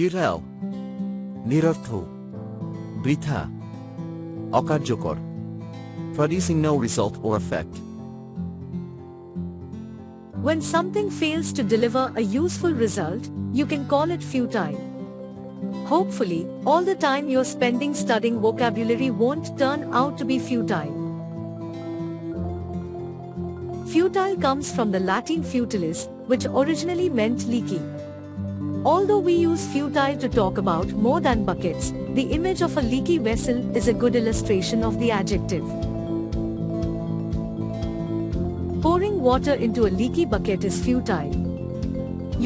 futile, নিরর্থ, বৃথা, অকার্যকর, producing no result or effect. When something fails to deliver a useful result, you can call it futile. Hopefully, all the time you're spending studying vocabulary won't turn out to be futile. Futile comes from the Latin futilis, which originally meant leaky. Although we use futile to talk about more than buckets, the image of a leaky vessel is a good illustration of the adjective. Pouring water into a leaky bucket is futile.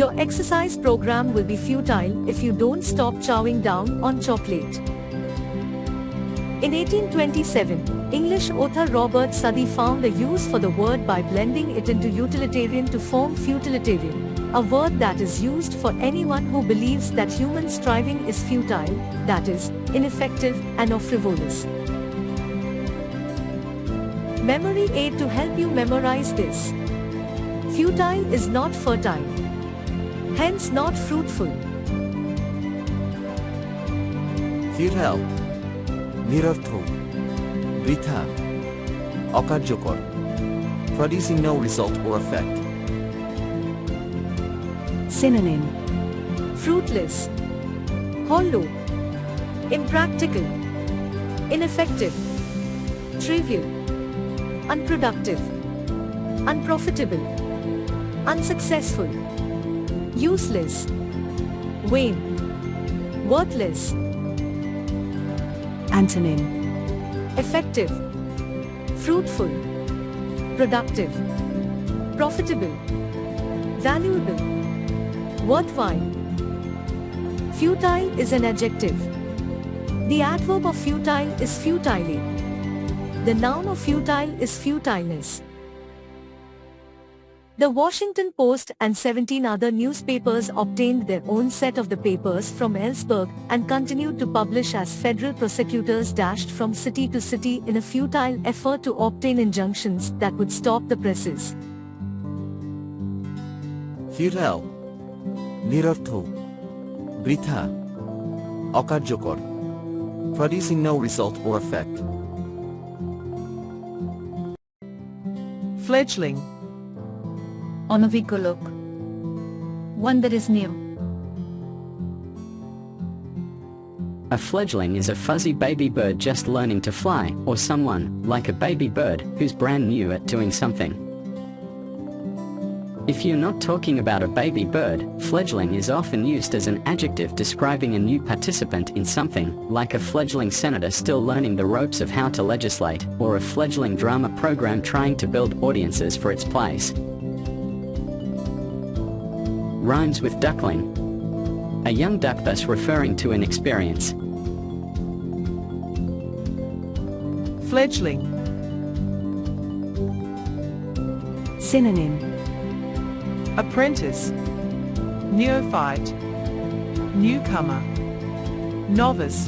Your exercise program will be futile if you don't stop chowing down on chocolate. In 1827, English author Robert Southey found a use for the word by blending it into utilitarian to form futilitarian, a word that is used for anyone who believes that human striving is futile, that is, ineffective and or frivolous. Memory aid to help you memorize this. Futile is not fertile, hence not fruitful. Futile, নিরর্থ, বৃথা, অকার্যকর, producing no result or effect. Synonym: fruitless, hollow, impractical, ineffective, trivial, unproductive, unprofitable, unsuccessful, useless, vain, worthless. Antonym: effective, fruitful, productive, profitable, valuable, worthwhile. Futile is an adjective. The adverb of futile is futile. The noun of futile is futileness. The Washington Post and 17 other newspapers obtained their own set of the papers from Ellsberg and continued to publish as federal prosecutors dashed from city to city in a futile effort to obtain injunctions that would stop the presses. Futile, নিরর্থ, বৃথা, অকার্যকর, producing no result or effect. Fledgling. অনভিজ্ঞ লোক, one that is new. A fledgling is a fuzzy baby bird just learning to fly, or someone, like a baby bird, who's brand new at doing something. If you're not talking about a baby bird, fledgling is often used as an adjective describing a new participant in something, like a fledgling senator still learning the ropes of how to legislate, or a fledgling drama program trying to build audiences for its plays. Rhymes with duckling. A young duck, thus referring to an experience. Fledgling. Synonym: Apprentice, neophyte, newcomer, novice,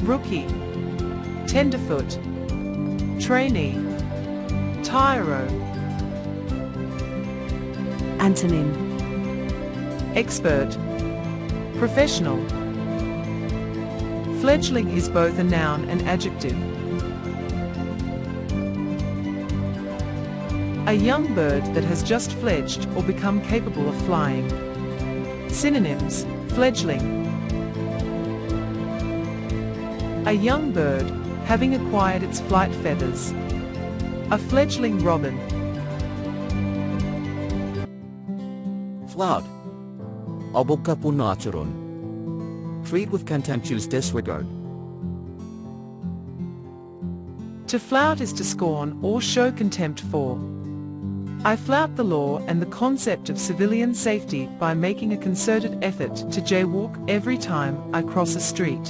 rookie, tenderfoot, trainee, tyro. Antonym: Expert, professional. Fledgling is both a noun and adjective. A young bird that has just fledged or become capable of flying. Synonyms: fledgling. A young bird, having acquired its flight feathers. A fledgling robin. Flout, অবজ্ঞাপূর্ণ আচরণ, treat with contemptuous disregard. To flout is to scorn or show contempt for. I flout the law and the concept of civilian safety by making a concerted effort to jaywalk every time I cross a street.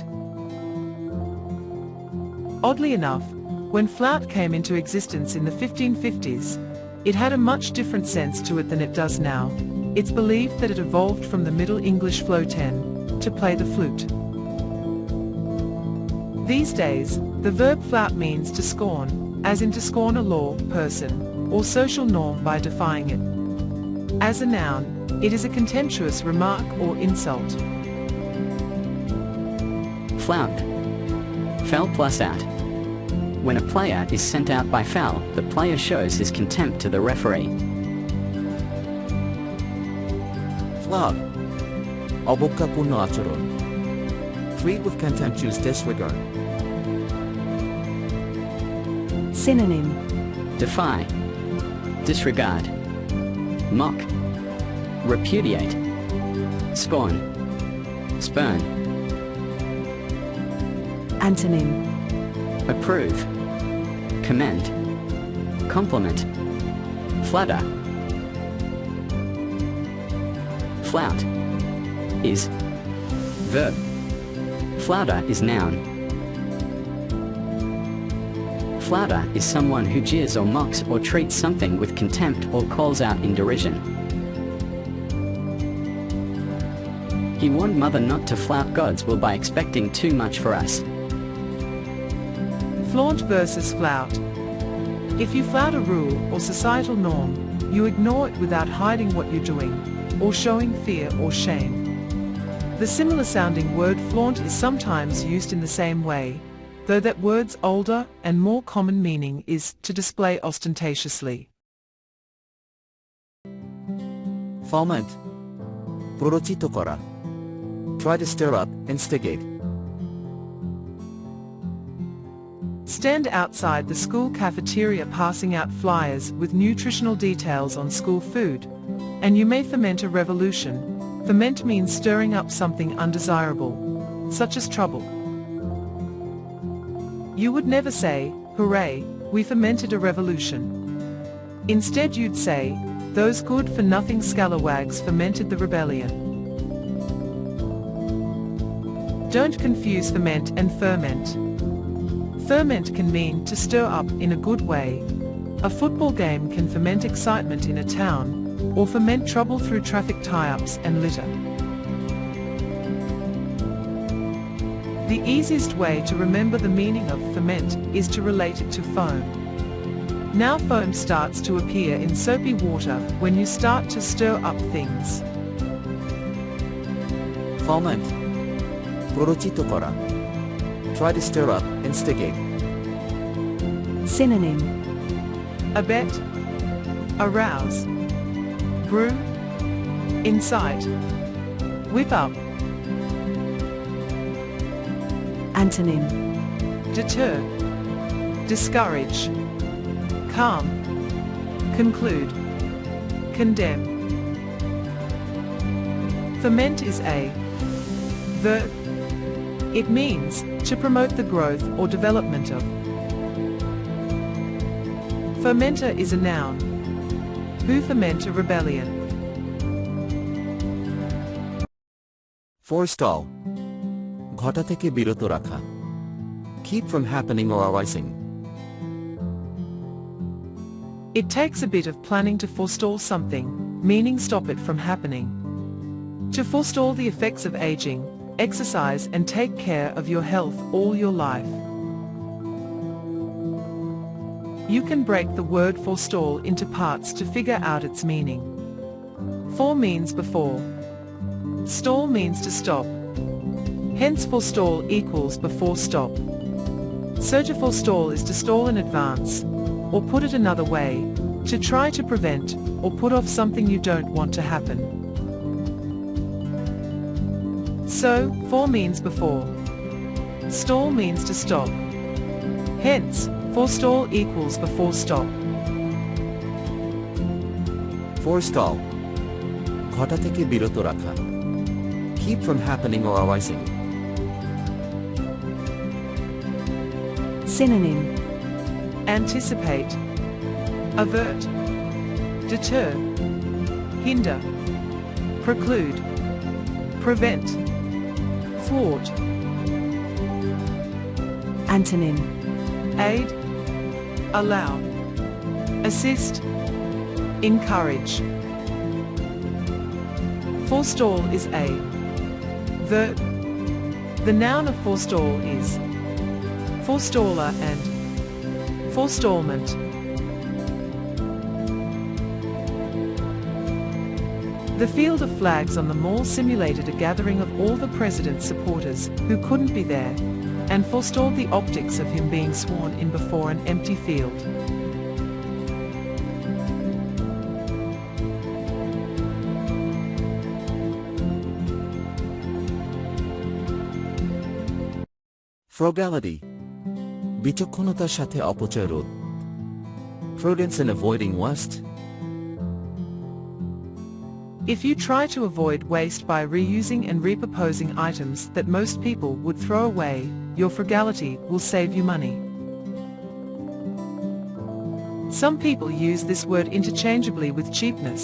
Oddly enough, when flout came into existence in the 1550s, it had a much different sense to it than it does now. It's believed that it evolved from the Middle English floten, to play the flute. These days, the verb flout means to scorn, as in to scorn a law, person, or social norm by defying it. As a noun, it is a contemptuous remark or insult. Flout. Foul plus out. When a player is sent out by foul, the player shows his contempt to the referee. Flout. অবজ্ঞাপূর্ণ আচরণ. Treat with contemptuous disregard. Synonym. Defy. Disregard. Mock. Repudiate. Scorn. Spurn. Antonym. Approve. Commend. Compliment. Flatter. Flout. Is. Verb. Flouter is noun. Flouter is someone who jeers or mocks or treats something with contempt or calls out in derision. He warned Mother not to flout God's will by expecting too much for us. Flaunt versus flout. If you flout a rule or societal norm, you ignore it without hiding what you're doing, or showing fear or shame. The similar-sounding word flaunt is sometimes used in the same way, though that word's older and more common meaning is to display ostentatiously. Foment. প্ররোচিত করা. Try to stir up, instigate. Stand outside the school cafeteria passing out flyers with nutritional details on school food, and you may foment a revolution. Foment means stirring up something undesirable, such as trouble. You would never say, "Hooray, we fomented a revolution." Instead you'd say, "Those good-for-nothing scalawags fomented the rebellion." Don't confuse foment and ferment. Ferment can mean to stir up in a good way. A football game can foment excitement in a town, or foment trouble through traffic tie-ups and litter. The easiest way to remember the meaning of foment is to relate it to foam. Now foam starts to appear in soapy water when you start to stir up things. Foment. প্ররোচিত করা. Try to stir up, instigate. Synonym. Abet. Arouse. Brew. Incite. Whip up. Antonym. Deter. Discourage. Calm. Conclude. Condemn. Foment is a verb. It means to promote the growth or development of. Fomenter is a noun. Who foment a rebellion? Forestall. ঘটা থেকে বিরত রাখা. Keep from happening or arising. It takes a bit of planning to forestall something, meaning stop it from happening. To forestall the effects of aging, exercise and take care of your health all your life. You can break the word forestall into parts to figure out its meaning. For means before. Stall means to stop. Hence forestall equals before stop. So to forestall is to stall in advance, or put it another way, to try to prevent or put off something you don't want to happen. So, for means before. Stall means to stop. Hence, forestall equals before stop. Forestall. ঘটা থেকে বিরত রাখা. Keep from happening or arising. Synonym. Anticipate. Avert. Deter. Hinder. Preclude. Prevent. Thwart. Antonym. Aid. Allow. Assist. Encourage. Forestall is a verb. The noun of forestall is forestaller and forestallment. The field of flags on the mall simulated a gathering of all the president's supporters who couldn't be there, and forestalled the optics of him being sworn in before an empty field. Frugality. বিচক্ষণতার সাথে অপচয় রোধ. Prudence in avoiding waste. If you try to avoid waste by reusing and repurposing items that most people would throw away, your frugality will save you money. Some people use this word interchangeably with cheapness,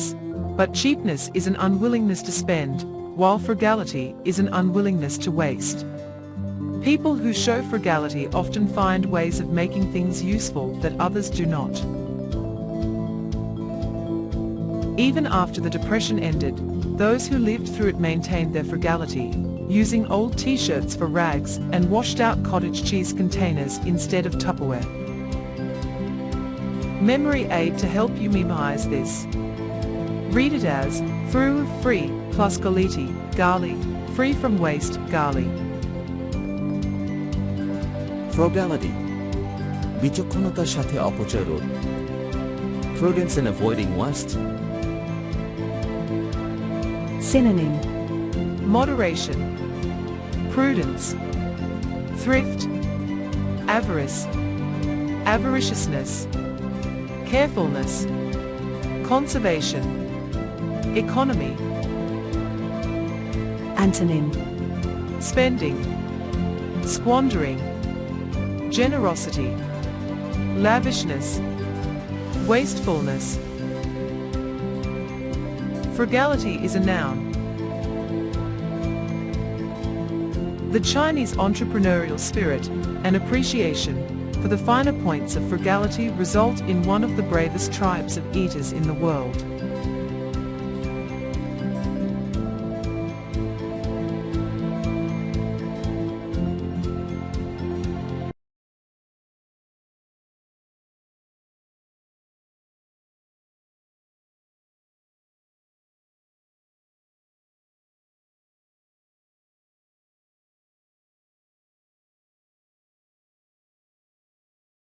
but cheapness is an unwillingness to spend, while frugality is an unwillingness to waste. People who show frugality often find ways of making things useful that others do not. Even after the Depression ended, those who lived through it maintained their frugality, using old t-shirts for rags and washed-out cottage cheese containers instead of Tupperware. Memory aid to help you memorize this. Read it as free plus galiti, gali, free from waste, gali. Frugality. বিচক্ষণতার সাথে অপচয় রোধ. Prudence in avoiding waste. Synonym. Moderation, prudence, thrift, avarice, avariciousness, carefulness, conservation, economy. Antonym. Spending, squandering, generosity, lavishness, wastefulness. Frugality is a noun. The Chinese entrepreneurial spirit and appreciation for the finer points of frugality result in one of the bravest tribes of eaters in the world.